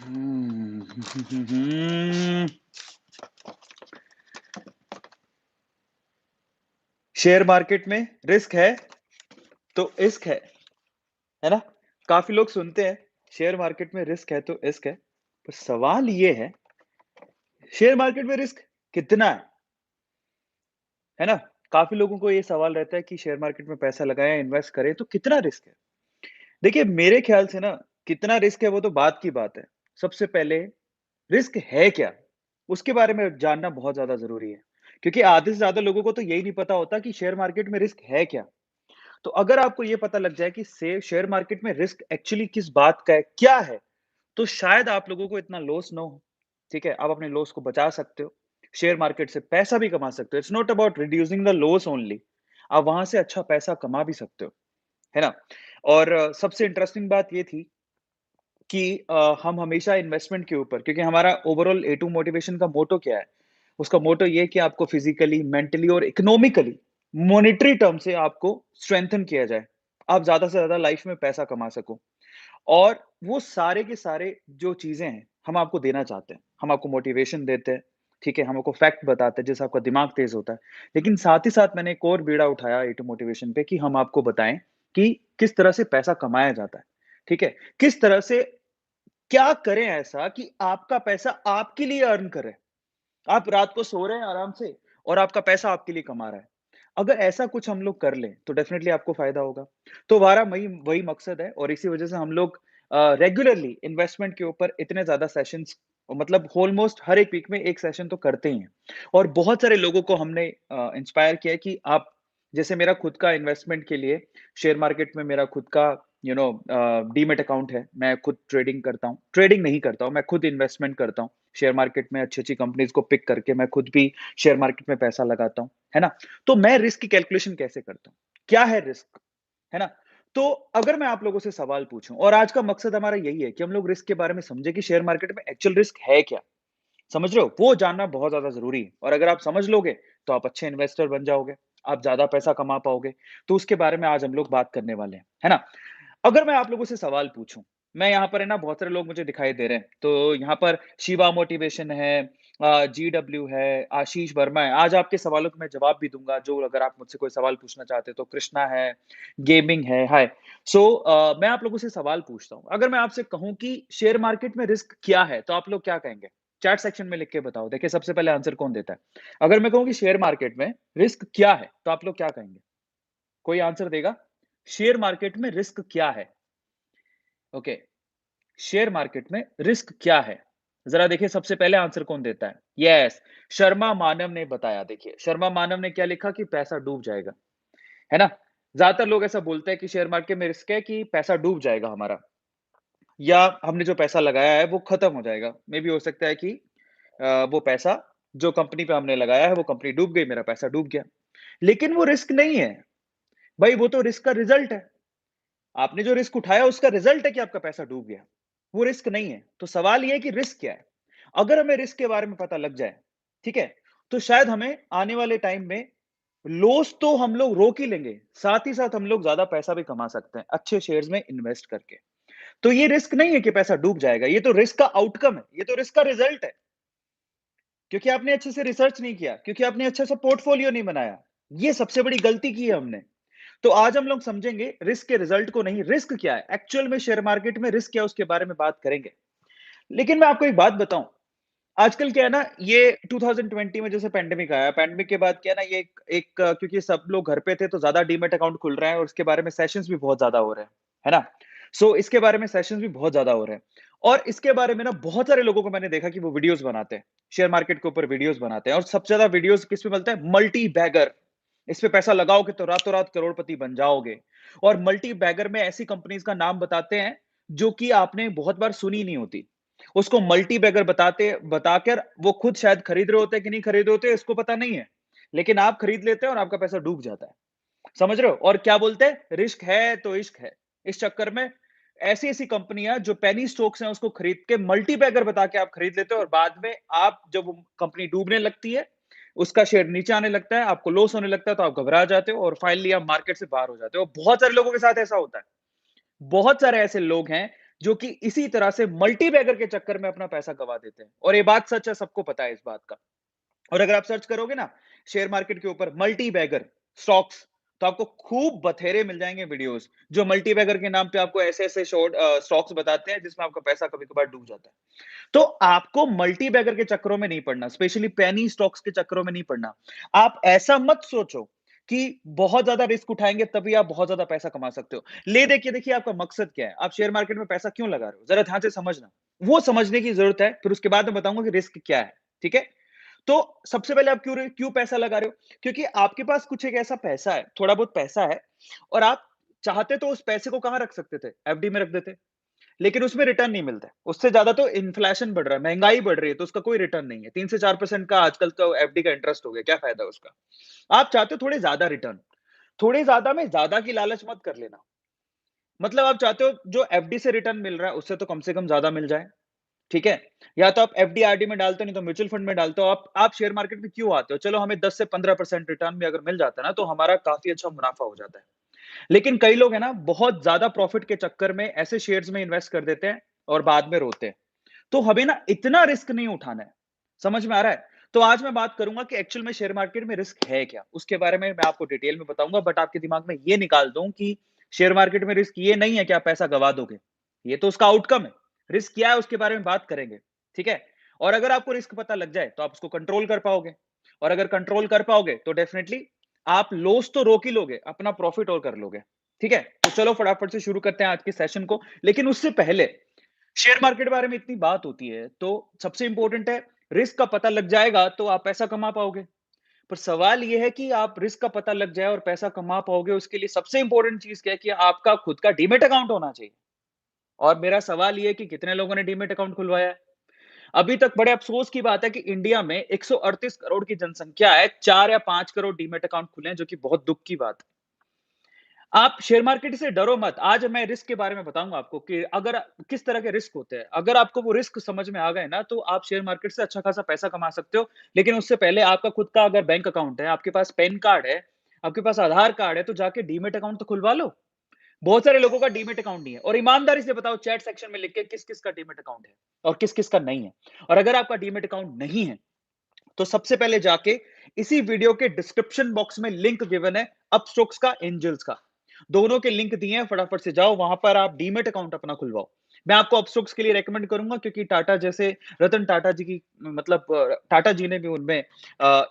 हम्म। Share market में risk है तो इश्क है ना? काफ़ी लोग सुनते हैं, शेयर मार्केट में रिस्क है तो इश्क है। पर सवाल ये शेयर मार्केट में रिस्क कितना है ना? काफ़ी लोगों को ये सवाल रहता है कि शेयर मार्केट में पैसा लगाएँ, इन्वेस्ट करें तो कितना रिस्क है? देखिए, मेरे ख्याल से ना कितना रिस्क है वो तो बाद की बात है। सबसे पहले रिस्क है क्या? उसके बारे में जानना बहुत ज़्यादा ज़रूरी है। क्योंकि आधे से ज़्यादा लोगों को तो यही नहीं पता होता कि शेयर मार्केट में रिस्क है क्या? तो अगर आपको ये पता लग जाए कि से शेयर मार्केट में रिस्क एक्चुअली किस बात का है, क्या है? तो शायद आप लोगों को इतना लॉस ना हो, ठीक है? आप अपने लॉस को बचा सकते हो। शेयर मार्केट से पैसा भी कमा सकते हो। It's not about reducing the loss only. आप वहाँ से अच्छा पैसा कमा भी सकते हो, है ना? और सबसे इंटरेस्टिंग बात ये थी कि हम हमेशा इन्वेस्टमेंट के ऊपर क्योंकि हमारा ओवरऑल ए टू मोटिवेशन का मोटो क्या है? उसका मोटो ये है कि आपको फिज़िकली, मेंटली और इकोनॉमिकली, मॉनेटरी टर्म से आपको स्ट्रेंथन किया जाए। आप ज़्यादा से ज़्यादा लाइफ में पैसा कमा सको। और वो सारे के सारे जो चीज़ें हैं, हम आपको देना चाहते हैं। हम आपको मोटिवेशन देते हैं, ठीक है? हम आपको फैक्ट बताते हैं, जिससे आपका दिमाग तेज़ होता है। लेकिन साथ ही साथ मैंने एक और बीड़ा उठाया ए टू मोटिवेशन पे कि हम आपको बताएँ कि किस तरह से पैसा कमाया जाता है, ठीक है? किस तरह से क्या करें ऐसा कि आपका पैसा आपके लिए अर्न करे? आप रात को सो रहे हैं आराम से और आपका पैसा आपके लिए कमा रहा है। अगर ऐसा कुछ हम लोग कर लें, तो डेफ़िनेटली आपको फ़ायदा होगा। तो हमारा वही वही मकसद है और इसी वज़ह से हम लोग रेगुलरली इन्वेस्टमेंट के ऊपर इतने ज़्यादा सेशंस मतलब ऑलमोस्ट हर एक वीक में 1 सेशन तो करते ही हैं। और बहुत सारे लोगों को हमने इंस्पायर किया है कि आप जैसे मेरा खुद का इन्वेस्टमेंट के लिए शेयर मार्केट में मेरा खुद का डीमैट अकाउंट है। मैं खुद ट्रेडिंग करता हूँ। ट्रेडिंग नहीं करता हूँ, मैं खुद इन्वेस्टमेंट करता हूँ। शेयर मार्केट में अच्छी-अच्छी कंपनीज़ को पिक करके मैं खुद भी शेयर मार्केट में पैसा लगाता हूँ, है ना? तो मैं रिस्क की कैलकुलेशन कैसे करता हूँ? क्या है रिस्क? है ना? तो अगर मैं आप लोगों से सवाल पूछूँ और आज का मकसद हमारा यही है कि हम लोग रिस्क के बारे में समझें कि शेयर मार्केट में एक्चुअल रिस्क है क्या? समझ रहे हो? वो जानना बहुत ज़्यादा ज़रूरी है और अगर आप समझ लोगे, तो आप अच्छे इन्वेस्टर बन जाओगे, आप ज़्यादा पैसा कमा पाओगे। तो उसके बारे में आज हम लोग बात करने वाले हैं, है ना? अगर मैं आप लोगों से सवाल पूछूँ, मैं यहाँ पर है ना बहुत सारे लोग मुझे दिखाई दे रहे हैं, तो यहाँ पर शिवा मोटिवेशन है जीडब्ल्यू है, आशीष वर्मा है। आज आपके सवालों के मैं जवाब भी दूँगा, जो अगर आप मुझसे कोई सवाल पूछना चाहते हो, तो कृष्णा है, गेमिंग है, हाय। सो मैं आप लोगों से सवाल पूछता हूँ, अगर मैं आपसे कहूँ कि शेयर मार्केट में रिस्क क्या है, तो आप लोग क्या कहेंगे? चैट सेक्शन में लिख के बताओ। देखिए सबसे पहले आंसर कौन देता है? अगर मैं कहूँ कि शेयर मार्केट में रिस्क क्या है, तो आप लोग क्या कहेंगे? कोई आंसर देगा? शेयर मार्केट में रिस्क क्या है? ओके, शेयर मार्केट में रिस्क क्या है? ज़रा देखिए सबसे पहले आंसर कौन देता है? यस, शर्मा मानव ने बताया देखिए, शर्मा मानव ने क्या लिखा कि पैसा डूब जाएगा, है ना? ज़्यादातर लोग ऐसा बोलते हैं कि शेयर मार्केट में रिस्क है कि पैसा डूब जाएगा हमारा या हमने जो पैसा लगाया है वो खत्म हो जाएगा। मेबी हो सकता है कि वो पैसा जो कंपनी पे हमने लगाया है वो कंपनी डूब गई, मेरा पैसा डूब गया। लेकिन वो रिस्क नहीं है, भाई वो तो रिस्क का रिज़ल्ट है। आपने जो रिस्क उठाया उसका रिजल्ट है कि आपका पैसा डूब गया। वो रिस्क नहीं है। तो सवाल ये है कि रिस्क क्या है? अगर हमें रिस्क के बारे में पता लग जाए, ठीक है? तो शायद हमें आने वाले टाइम में लॉस तो हम लोग रोक ही लेंगे, साथ ही साथ हम लोग ज़्यादा पैसा भी कमा सकते हैं, अच्छे शेयर्स में इन्वेस्ट करके। तो ये रिस्क नहीं है कि पैसा डूब जाएगा, ये तो रिस्क का आउटकम है, ये तो रिस्क का रिजल्ट है। क्योंकि आपने अच्छे से रिसर्च नहीं किया, क्योंकि आपने अच्छा सा पोर्टफोलियो नहीं बनाया। ये सबसे बड़ी गलती की है हमने। तो आज हम लोग समझेंगे रिस्क के रिजल्ट को नहीं, रिस्क क्या है? एक्चुअल में शेयर मार्केट में रिस्क क्या है उसके बारे में बात करेंगे। लेकिन मैं आपको एक बात बताऊँ, आजकल क्या है ना ये 2020 में जैसे पैंडेमिक आया, पैंडेमिक के बाद क्या है ना ये एक एक क्योंकि सब लोग घर पे थे तो ज़्यादा डीमैट अकाउंट खुल रहे हैं और उसके बारे में सेशंस भी बहुत ज़्यादा हो रहे हैं, है ना? सो इसके बारे में सेशंस भी बहुत ज़्यादा हो रहे हैं और इसके बारे में ना बहुत सारे लोगों को मैंने देखा कि वो वीडियोज़ बनाते हैं, शेयर मार्केट के ऊपर वीडियोज़ बनाते हैं और सबसे ज़्यादा वीडियोज़ किस पे मिलता है? Multibagger. इस पे पैसा लगाओगे तो रातों-रात करोड़पति बन जाओगे और मल्टी बैगर में ऐसी कंपनीज़ का नाम बताते हैं, जो कि आपने बहुत बार सुनी नहीं होती। उसको मल्टी बैगर बताकर वो खुद शायद खरीद रहे होते हैं कि नहीं खरीद रहे होते हैं, इसको पता नहीं है। लेकिन आप खरीद लेते हैं और आपका पैसा डूब जाता है। समझ रहे हो? और क्या बोलते हैं? रिस्क है तो इश्क है। इस चक्कर में ऐसी-ऐसी कंपनियाँ जो पेनी स्टॉक्स हैं उसको खरीद के मल्टी बैगर बता के आप खरीद लेते हो और बाद में आप जब वो कंपनी डूबने लगती है, उसका शेयर नीचे आने लगता है, आपको लॉस होने लगता है तो आप घबरा जाते हो और फाइनली आप मार्केट से बाहर हो जाते हो। बहुत सारे लोगों के साथ ऐसा होता है। बहुत सारे ऐसे लोग हैं जो कि इसी तरह से मल्टी बैगर के चक्कर में अपना पैसा गवा देते हैं। और ये बात सच है, सबको पता है इस बात का। और अगर आप सर्च करोगे ना शेयर मार्केट के ऊपर मल्टी बैगर स्टॉक्स, तो आपको खूब बथेरे मिल जाएंगे वीडियोस जो मल्टी बैगर के नाम पे आपको ऐसे ऐसे शॉर्ट स्टॉक्स बताते हैं जिसमें आपका पैसा कभी कभार डूब जाता है। तो आपको मल्टी बैगर के चक्करों में नहीं पड़ना, स्पेशली पेनी स्टॉक्स के चक्करों में नहीं पड़ना। आप ऐसा मत सोचो कि बहुत ज्यादा रिस्क उठाएंगे तभी आप बहुत ज्यादा पैसा कमा सकते हो। ले देखिए देखिए आपका मकसद क्या है, आप शेयर मार्केट में पैसा क्यों लगा रहे हो, जरा ध्यान से समझना। वो समझने की जरूरत है, फिर उसके बाद मैं बताऊंगा कि रिस्क क्या है। ठीक है, तो सबसे पहले आप क्यों क्यों पैसा लगा रहे हो? क्योंकि आपके पास कुछ एक ऐसा पैसा है, थोड़ा बहुत पैसा है, और आप चाहते तो उस पैसे को कहां रख सकते थे, एफडी में रख देते, लेकिन उसमें रिटर्न नहीं मिलता है। उससे ज्यादा तो इन्फ्लेशन बढ़ रहा है, महंगाई बढ़ रही है, तो उसका कोई रिटर्न नहीं है। 3 से 4% का आजकल तो एफडी का इंटरेस्ट हो गया, क्या फायदा उसका? आप चाहते हो थोड़े ज्यादा रिटर्न, थोड़े ज्यादा में ज्यादा की लालच मत कर लेना। मतलब आप चाहते हो जो एफडी से रिटर्न मिल रहा है उससे तो कम से कम ज्यादा मिल जाए। ठीक है? या तो आप एफडी आरडी में डालते हो, नहीं तो म्यूचुअल फंड में डालते हो। आप शेयर मार्केट में क्यों आते हो? चलो हमें 10 से 15% रिटर्न भी अगर मिल जाता है ना, तो हमारा काफी अच्छा मुनाफा हो जाता है। लेकिन कई लोग है ना, बहुत ज्यादा प्रॉफिट के चक्कर में ऐसे शेयर्स में इन्वेस्ट कर देते हैं और बाद में रोते हैं। तो हमें ना इतना रिस्क नहीं उठाना है। समझ में आ रहा है? तो आज मैं बात करूंगा कि एक्चुअल में शेयर मार्केट में रिस्क है क्या? उसके बारे में मैं आपको डिटेल में बताऊंगा, बट आपके दिमाग में ये निकाल दूं कि शेयर मार्केट में रिस्क ये नहीं है कि आप पैसा गवा दोगे। ये तो उसका आउटकम है। रिस्क क्या है उसके बारे में बात करेंगे। ठीक है? और अगर आपको रिस्क पता लग जाए तो आप उसको कंट्रोल कर पाओगे। और अगर कंट्रोल कर पाओगे तो डेफिनेटली आप लॉस तो रोक ही लोगे, अपना प्रॉफिट और कर लोगे। ठीक है? तो चलो फटाफट से शुरू करते हैं आज के सेशन को। लेकिन उससे पहले शेयर मार्केट के बारे में इतनी बात होती है, तो सबसे इंपॉर्टेंट है, रिस्क का पता लग जाएगा तो आप पैसा कमा पाओगे। पर सवाल यह है कि आप रिस्क का पता लग जाए और पैसा कमा पाओगे, उसके लिए सबसे इंपॉर्टेंट चीज क्या है कि आपका खुद का डीमेट अकाउंट होना चाहिए। और मेरा सवाल यह है कि कितने लोगों ने डीमेट अकाउंट खुलवाया है? अभी तक बड़े अफसोस की बात है कि इंडिया में 138 करोड़ की जनसंख्या है, 4 या 5 करोड़ डीमेट अकाउंट खुले हैं, जो कि बहुत दुख की बात है। आप शेयर मार्केट से डरो मत। आज मैं रिस्क के बारे में बताऊंगा आपको कि अगर किस तरह के रिस्क होते हैं। अगर आपको वो रिस्क समझ में आ गए ना, तो आप शेयर मार्केट से अच्छा खासा पैसा कमा सकते हो। लेकिन उससे पहले आपका खुद का अगर बैंक अकाउंट है, आपके पास पैन कार्ड है, आपके पास आधार कार्ड है, तो जाके डीमेट अकाउंट तो खुलवा लो। बहुत सारे लोगों का डीमेट अकाउंट नहीं है। और ईमानदारी से बताओ चैट सेक्शन में लिख के किस किस का डीमेट अकाउंट है और किस किस का नहीं है। और अगर आपका डीमेट अकाउंट नहीं है, तो सबसे पहले जाके इसी वीडियो के डिस्क्रिप्शन बॉक्स में लिंक गिवन है, अपस्टॉक्स का, एंजल्स का। दोनों के लिंक दिए हैं, फटाफट से जाओ वहां पर आप डीमेट अकाउंट अपना खुलवाओ। मैं आपको अपस्टॉक्स के लिए रेकमेंड करूंगा क्योंकि टाटा जैसे, रतन टाटा जी की, मतलब टाटा जी ने भी उनमें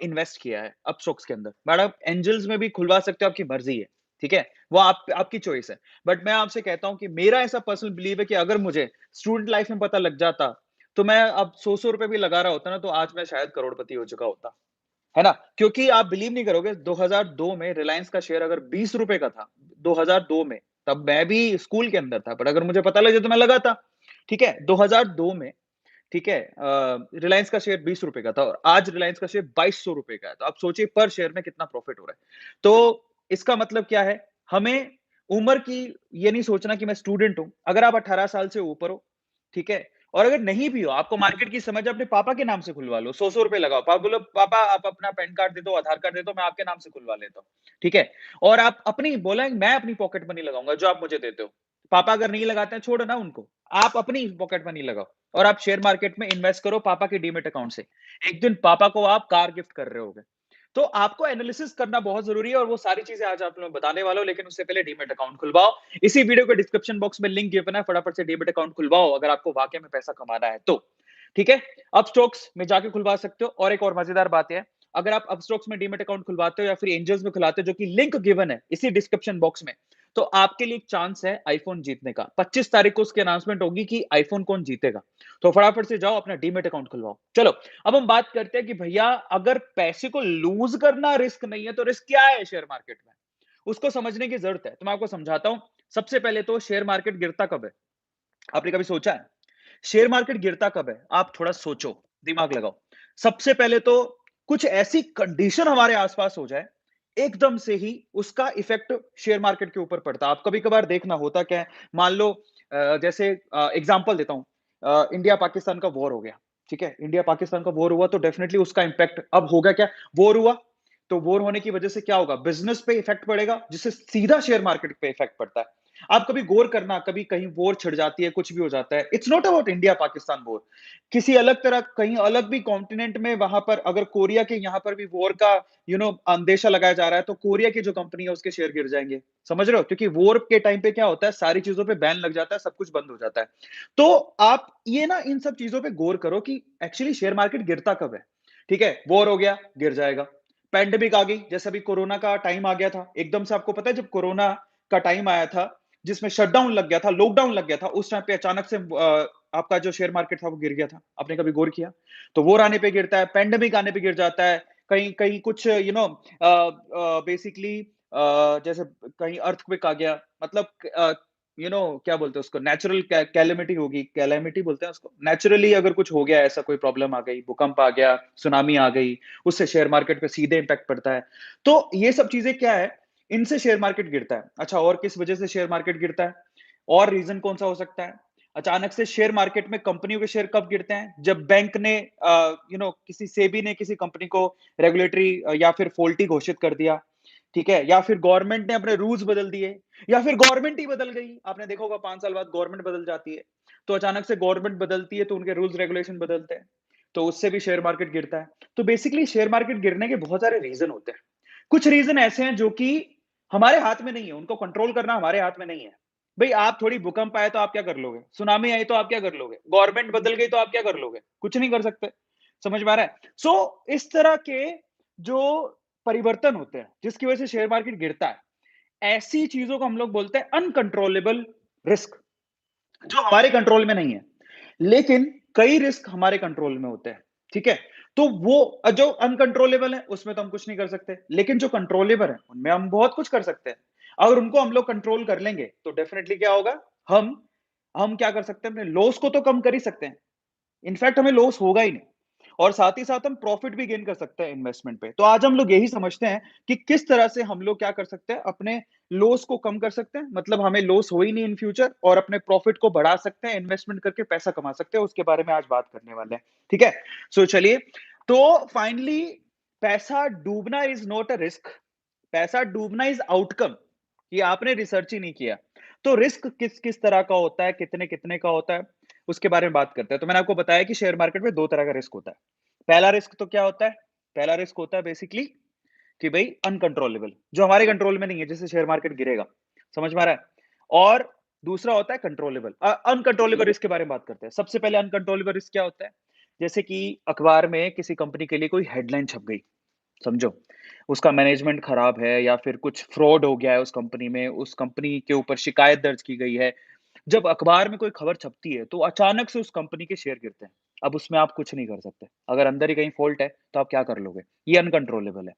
इन्वेस्ट किया है अपस्टॉक्स के अंदर। मैडम एंजल्स में भी खुलवा सकते हो, आपकी मर्जी है। ठीक है, वो आपकी चॉइस है। बट मैं आपसे कहता हूं कि मेरा ऐसा पर्सनल बिलीव है कि अगर मुझे स्टूडेंट लाइफ में पता लग जाता, तो मैं अब 100 रुपए भी लगा रहा होता ना, तो आज मैं शायद करोड़पति हो चुका होता। है ना? क्योंकि आप बिलीव नहीं करोगे, 2002 में रिलायंस का शेयर अगर 20 रुपए का था, 2002 में, तब मैं भी स्कूल के अंदर था, पर अगर मुझे पता लग जाए तो मैं लगाता। ठीक है? 2002 में, ठीक है, रिलायंस का शेयर 20 रुपए का था और आज रिलायंस का शेयर 2200 रुपए का है। तो आप सोचिए पर शेयर में कितना प्रॉफिट हो रहा है। तो इसका मतलब क्या है? हमें उम्र की ये नहीं सोचना कि मैं स्टूडेंट हूं। अगर आप 18 साल से ऊपर हो, ठीक है, और अगर नहीं भी हो, आपको मार्केट की समझ है, अपने पापा के नाम से खुलवा लो, 100 रुपए लगाओ। पापा बोलो, पापा आप अपना पैन कार्ड दे दो, आधार कार्ड दे दो, मैं आपके नाम से खुलवा लेता हूँ। ठीक है? और आप अपनी बोला, मैं अपनी पॉकेट मनी लगाऊंगा जो आप मुझे देते हो। पापा अगर नहीं लगाते हैं, छोड़ो ना उनको, आप अपनी पॉकेट मनी लगाओ और आप शेयर मार्केट में इन्वेस्ट करो पापा के डीमेट अकाउंट से। एक दिन पापा को आप कार गिफ्ट कर रहे होगे। तो आपको एनालिसिस करना बहुत जरूरी है और वो सारी चीजें आज आप लोग बताने वाला हूं, लेकिन उससे पहले डीमेट अकाउंट खुलवाओ। इसी वीडियो के डिस्क्रिप्शन बॉक्स में लिंक गिवन है, फटाफट से डीमेट अकाउंट खुलवाओ अगर आपको वाकई में पैसा कमाना है तो। ठीक है? अब स्टॉक्स में जाके खुलवा सकते हो। और एक और मजेदार बात है, अगर आप अपस्टॉक्स में डीमेट अकाउंट खुलवाते हो या फिर एंजल्स में खुलाते हो, जो कि लिंक गिवन है इसी डिस्क्रिप्शन बॉक्स में, तो आपके लिए एक चांस है आईफोन जीतने का। 25 तारीख को उसकी अनाउंसमेंट होगी कि आईफोन कौन जीतेगा। तो फटाफट से जाओ अपना डीमेट अकाउंट खुलवाओ। चलो, अब हम बात करते हैं कि भैया अगर पैसे को लूज करना रिस्क नहीं है, तो रिस्क क्या है शेयर मार्केट में? उसको समझने की जरूरत है। तो मैं आपको समझाता हूं। सबसे पहले तो शेयर मार्केट गिरता कब है? आपने कभी सोचा है शेयर मार्केट गिरता कब है? आप थोड़ा सोचो, दिमाग लगाओ। सबसे पहले तो कुछ ऐसी कंडीशन हमारे आसपास हो जाए, एकदम से ही उसका इफेक्ट शेयर मार्केट के ऊपर पड़ता है। आप कभी कभार देखना होता क्या है, मान लो जैसे एग्जांपल देता हूं, इंडिया पाकिस्तान का वॉर हो गया। ठीक है, इंडिया पाकिस्तान का वॉर हुआ तो डेफिनेटली उसका इंपैक्ट अब होगा क्या? वॉर हुआ तो वॉर होने की वजह से क्या होगा? बिजनेस पे इफेक्ट पड़ेगा, जिससे सीधा शेयर मार्केट पे इफेक्ट पड़ता है। आप कभी गौर करना, कभी कहीं वॉर छिड़ जाती है, कुछ भी हो जाता है। It's not about India-Pakistan war. किसी अलग तरह कहीं अलग भी कॉन्टिनेंट में वहाँ पर अगर कोरिया के यहाँ पर भी वॉर का अंदेशा लगाया जा रहा है, तो कोरिया की जो कंपनी है उसके शेयर गिर जाएँगे। समझ रहे हो? क्योंकि वॉर के टाइम पे क्या होता है, सारी चीज़ों पे बैन लग जाता है, सब कुछ बंद हो जाता है। तो आप ये ना इन सब चीज़ों पे गौर करो कि एक्चुअली शेयर मार्केट गिरता कब है? ठीक है? वॉर हो गया, गिर जाएगा। पैंडेमिक आ गई, जैसे अभी कोरोना का टाइम आ गया था। एकदम से आपको पता है जब कोरोना का टाइम आया था, जिसमें शटडाउन लग गया था, लॉकडाउन लग गया था, उस टाइम पे अचानक से आपका जो शेयर मार्केट था वो गिर गया था। आपने कभी गौर किया? तो वॉर आने पे गिरता है, पैंडेमिक आने पे गिर जाता है, कहीं कहीं कुछ बेसिकली जैसे कहीं अर्थक्वेक आ गया, मतलब क्या बोलते हैं उसको, नेचुरल कैलेमिटी होगी, कैलेमिटी बोलते हैं उसको। नेचुरली अगर कुछ हो गया, ऐसा कोई प्रॉब्लम आ गई, भूकंप आ गया, सुनामी आ गई, उससे शेयर मार्केट पे सीधे इम्पैक्ट पड़ता है। तो ये सब चीज़ें क्या है, इनसे शेयर मार्केट गिरता है। अच्छा, और किस वजह से शेयर मार्केट गिरता है? और रीज़न कौन-सा हो सकता है? अचानक से शेयर मार्केट में कंपनियों के शेयर कब गिरते हैं? जब बैंक ने किसी सेबी ने किसी कंपनी को रेगुलेटरी या फिर फॉल्टी घोषित कर दिया, ठीक है? या फिर गवर्नमेंट ने अपने रूल्स बदल दिए, या फिर गवर्नमेंट ही बदल गई। आपने देखा होगा 5 साल बाद गवर्नमेंट बदल जाती है। तो अचानक से गवर्नमेंट बदलती है तो उनके रूल्स रेगुलेशन बदलते हैं। तो उससे भी शेयर मार्केट गिरता है। तो बेसिकली शेयर मार्केट गिरने के बहुत सारे रीज़न होते हैं। कुछ रीज़न ऐसे हैं जो कि हमारे हाथ में नहीं है, उनको कंट्रोल करना हमारे हाथ में नहीं है। भई आप थोड़ी भूकंप आए तो आप क्या कर लोगे? सुनामी आई तो आप क्या कर लोगे? गवर्नमेंट बदल गई तो आप क्या कर लोगे? कुछ नहीं कर सकते। समझ में आ रहा है? इस तरह के जो परिवर्तन होते हैं, जिसकी वजह से शेयर मार्केट गिरता है, ऐसी चीज़ों को हम लोग बोलते हैं अनकंट्रोलेबल रिस्क, जो हमारे कंट्रोल में नहीं है। लेकिन कई रिस्क हमारे कंट्रोल में होते हैं, ठीक है? तो वो जो अनकंट्रोलेबल है, उसमें तो हम कुछ नहीं कर सकते। लेकिन जो कंट्रोलेबल है, उनमें हम बहुत कुछ कर सकते हैं। अगर उनको हम लोग कंट्रोल कर लेंगे, तो डेफिनिटली क्या होगा? हम हम क्या कर सकते हैं? अपने लॉस को तो कम कर ही सकते हैं। इनफैक्ट हमें लॉस होगा ही नहीं, और साथ ही साथ हम प्रॉफिट भी गेन कर सकते हैं इन्वेस्टमेंट पे। तो आज हम लोग यही समझते हैं कि किस तरह से हम लोग क्या कर सकते हैं, अपने लॉस को कम कर सकते हैं, मतलब हमें लॉस हो ही नहीं इन फ्यूचर, और अपने प्रॉफिट को बढ़ा सकते हैं, इन्वेस्टमेंट करके पैसा कमा सकते हैं। उसके बारे में आज बात करने वाले हैं, ठीक है? चलिए, तो फाइनली, पैसा डूबना इज नॉट अ रिस्क, पैसा डूबना इज आउटकम। ये आपने रिसर्च ही नहीं किया। तो रिस्क किस किस तरह का होता है, कितने कितने का होता है, उसके बारे में बात करते हैं। तो मैंने आपको बताया कि शेयर मार्केट में दो तरह का रिस्क होता है। पहला रिस्क तो क्या होता है? पहला रिस्क होता है बेसिकली कि भाई अनकंट्रोलेबल, जो हमारे कंट्रोल में नहीं है, जिससे शेयर मार्केट गिरेगा। समझ में आ रहा है? और दूसरा होता है कंट्रोलेबल। अनकंट्रोलेबल रिस्क के बारे में बात करते हैं। सबसे पहले अनकंट्रोलेबल रिस्क क्या होता है? जैसे कि अखबार में किसी कंपनी के लिए कोई हेडलाइन छप गई, समझो, उसका मैनेजमेंट खराब है या फिर कुछ फ्रॉड हो गया है उस कंपनी में, उस कंपनी के ऊपर शिकायत दर्ज की गई है। जब अखबार में कोई खबर छपती है, तो अचानक से उस कंपनी के शेयर गिरते हैं। अब उसमें आप कुछ नहीं कर सकते। अगर अंदर ही कहीं फ़ॉल्ट है, तो आप क्या कर लोगे? ये अनकंट्रोलेबल है।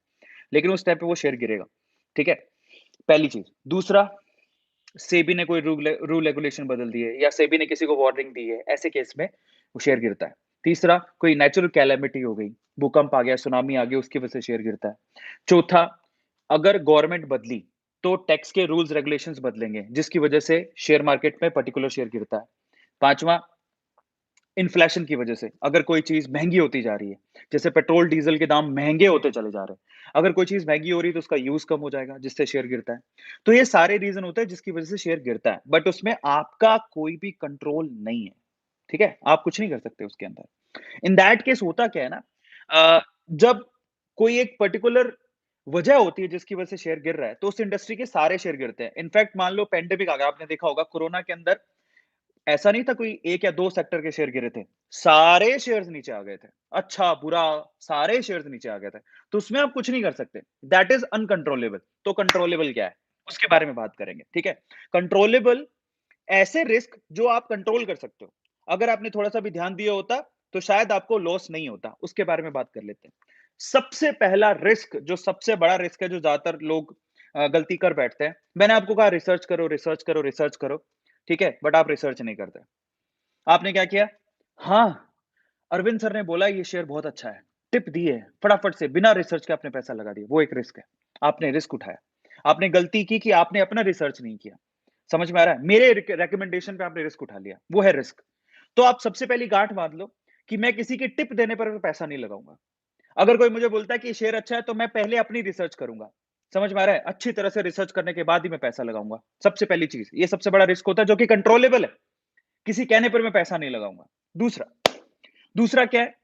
लेकिन उस टाइम पे वो शेयर गिरेगा, ठीक है? पहली चीज़। दूसरा, सेबी ने कोई रूल रेगुलेशन बदल दिए, या सेबी ने किसी को वार्निंग दी है, ऐसे केस में वो शेयर गिरता है। तीसरा, कोई नेचुरल कैलेमिटी हो गई, भूकंप आ गया, सुनामी आ गई, उसकी वजह से शेयर गिरता है। चौथा, अगर गवर्नमेंट बदली, तो टैक्स के रूल्स रेगुलेशंस बदलेंगे, जिसकी वजह से शेयर मार्केट में पर्टिकुलर शेयर गिरता है। पाँचवाँ, इन्फ्लेशन की वजह से, अगर कोई चीज़ महँगी होती जा रही है, जैसे पेट्रोल, डीज़ल के दाम महँगे होते चले जा रहे हैं। अगर कोई चीज़ महँगी हो रही है, तो उसका यूज़ कम हो जाएगा, जिससे शेयर गिरता है। तो ये सारे रीज़न होते हैं जिसकी वजह से शेयर गिरता है, बट उसमें आपका कोई भी कंट्रोल नहीं है, ठीक है? आप कुछ नहीं कर सकते उसके अंदर। इन दैट केस होता क्या है ना, जब कोई एक पर्टिकुलर वजह होती है जिसकी वजह से शेयर गिर रहा है, तो उस इंडस्ट्री के सारे शेयर गिरते हैं। इनफैक्ट मान लो पैंडेमिक आ गया, आपने देखा होगा कोरोना के अंदर ऐसा नहीं था कोई 1 या 2 सेक्टर के शेयर गिरे थे, सारे शेयर्स नीचे आ गए थे। अच्छा, बुरा, सारे शेयर्स नीचे आ गए थे। तो उसमें आप कुछ नहीं कर सकते। That is uncontrollable. तो कंट्रोलेबल क्या है? उसके बारे में बात करेंगे, ठीक है? कंट्रोलेबल ऐसे रिस्क जो आप कंट्रोल कर सकते हो। अगर आपने थोड़ा-सा भी ध्यान दिया होता, तो शायद आपको लॉस नहीं होता। उसके बारे में बात कर लेते हैं। सबसे पहला रिस्क, जो सबसे बड़ा रिस्क है, जो ज़्यादातर लोग गलती कर बैठते हैं। मैंने आपको कहा रिसर्च करो, रिसर्च करो, रिसर्च करो, ठीक है? बट आप रिसर्च नहीं करते। आपने क्या किया? हाँ, अरविंद सर ने बोला ये शेयर बहुत अच्छा है। टिप दी है, फटाफट से बिना रिसर्च के आपने पैसा लगा दिया। वो एक रिस्क है। आपने रिस्क उठाया। आपने गलती की कि आपने अपना रिसर्च नहीं किया। समझ में आ रहा है? मेरे रिकमेंडेशन पे आपने रिस्क उठा लिया। वो है रिस्क। तो आप सबसे पहली गाँठ बाँध लो कि मैं किसी की टिप देने पर पैसा नहीं लगाऊँगा। अगर कोई मुझे बोलता है कि शेयर अच्छा है, तो मैं पहले अपनी रिसर्च करूँगा। समझ में आ रहा है? अच्छी तरह से रिसर्च करने के बाद ही मैं पैसा लगाऊँगा। सबसे पहली चीज़, ये सबसे बड़ा रिस्क होता है जो कि कंट्रोलेबल है। किसी कहने पर मैं पैसा नहीं लगाऊँगा। दूसरा दूसरा क्या है?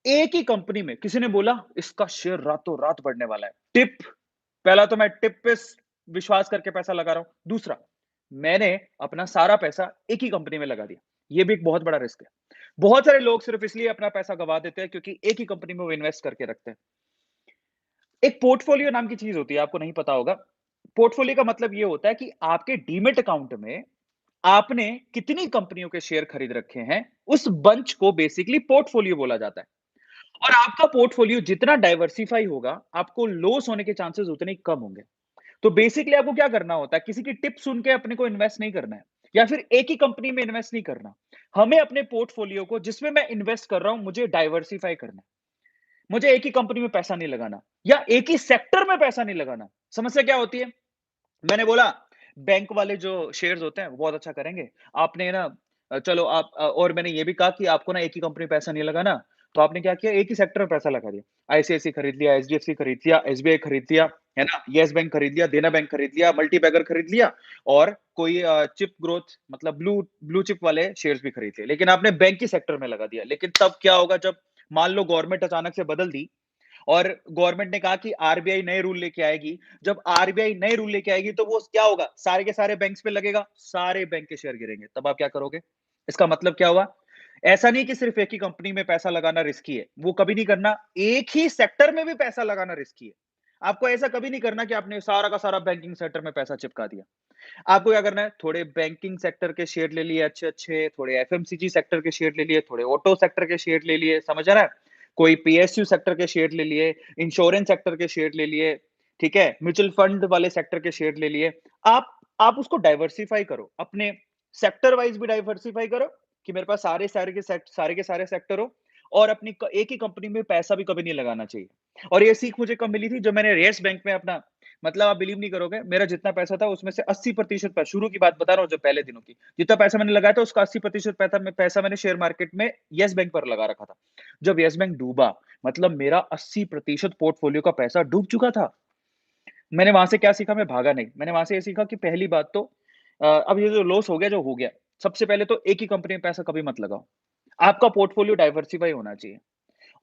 एक ही कंपनी में किसी ने बोला इसका शेयर रातों-रात बढ़ने वाला है। टिप पहला तो मैं टिप पे विश्वास करके पैसा लगा रहा हूँ। दूसरा, मैंने अपना सारा पैसा एक ही कंपनी में लगा दिया। ये भी एक बहुत बड़ा रिस्क है। बहुत सारे लोग सिर्फ इसलिए अपना पैसा गँवा देते हैं क्योंकि एक ही कंपनी में वो इन्वेस्ट करके रखते हैं। एक पोर्टफोलियो नाम की चीज़ होती है, आपको नहीं पता होगा। पोर्टफोलियो का मतलब ये होता है कि आपके डीमैट अकाउंट में आपने कितनी कंपनियों के शेयर खरीद रखे हैं, उस बंच को बेसिकली पोर्टफोलियो बोला जाता है। और आपका पोर्टफोलियो जितना डाइवर्सिफाई होगा, आपको लॉस होने के चांसेस उतने ही कम होंगे। तो बेसिकली आपको क्या करना होता है, किसी की टिप सुन के अपने को इन्वेस्ट नहीं करना है या फिर एक ही कंपनी में इन्वेस्ट नहीं करना। हमें अपने पोर्टफोलियो को जिसमें मैं इन्वेस्ट कर रहा हूं, मुझे डाइवर्सिफाई करना है। मुझे एक ही कंपनी में पैसा नहीं लगाना या एक ही सेक्टर में पैसा नहीं लगाना। समस्या क्या होती है? मैंने बोला बैंक वाले जो शेयर्स होते हैं वो बहुत अच्छा करेंगे। आपने ना चलो आप और मैंने ये भी कहा कि आपको ना एक ही कंपनी में पैसा नहीं लगाना, तो आपने क्या किया, एक ही सेक्टर में पैसा लगा दिया। आईसीआईसीआई खरीद लिया, एचडीएफसी खरीद लिया, एसबीआई खरीद लिया, है ना? येस बैंक खरीद लिया, देना बैंक खरीद लिया, मल्टीबैगर खरीद लिया और कोई चिप ग्रोथ मतलब ब्लू ब्लू चिप वाले शेयर्स भी खरीद लिए। लेकिन आपने बैंक ही सेक्टर में लगा दिया। लेकिन तब क्या होगा जब मान लो गवर्नमेंट अचानक से बदल दी और गवर्नमेंट ने कहा कि आरबीआई नए रूल लेके आएगी। जब आरबीआई नए रूल लेके आएगी तो वो क्या होगा? सारे के सारे बैंक्स पे लगेगा, सारे बैंक के शेयर गिरेंगे। तब आप क्या करोगे? इसका मतलब क्या हुआ? ऐसा नहीं कि सिर्फ एक ही कंपनी में पैसा लगाना रिस्की है, वो कभी नहीं करना। एक ही सेक्टर में भी पैसा लगाना रिस्की है। आपको ऐसा कभी नहीं करना कि आपने सारा का सारा बैंकिंग सेक्टर में पैसा चिपका दिया। आपको क्या करना है? थोड़े बैंकिंग सेक्टर के शेयर ले लिए अच्छे-अच्छे, थोड़े एफएमसीजी सेक्टर के शेयर ले लिए, थोड़े ऑटो सेक्टर के शेयर ले लिए, समझ आ रहा है? कोई पीएसयू सेक्टर के शेयर ले लिए, इंश्योरेंस सेक्टर के शेयर ले लिए, ठीक है? म्यूचुअल फंड वाले सेक्टर के शेयर ले लिए। आप उसको डाइवर्सिफाई करो, अपने सेक्टर वाइज़ भी डाइवर्सिफाई करो कि मेरे पास सारे के सारे सेक्टर हो और अपनी एक ही कंपनी में पैसा भी कभी नहीं लगाना चाहिए। और ये सीख मुझे कब मिली थी? जब मैंने येस बैंक में अपना मतलब आप बिलीव नहीं करोगे, मेरा जितना पैसा था उसमें से 80% शुरू की बात बता रहा हूँ जो पहले दिनों की, जितना पैसा मैंने लगाया था उसका 80% पैसा मैंने शेयर मार्केट में येस बैंक पर लगा रखा था। जब येस बैंक डूबा, मतलब मेरा 80% पोर्टफोलियो का पैसा डूब चुका था। मैंने वहाँ से क्या सीखा? मैं भागा नहीं। मैंने वहाँ से ये सीखा कि पहली बात तो अब ये जो लॉस हो गया, जो हो गया। सबसे पहले तो एक ही कंपनी में पैसा कभी मत लगाओ। आपका पोर्टफोलियो डाइवर्सिफाई होना चाहिए।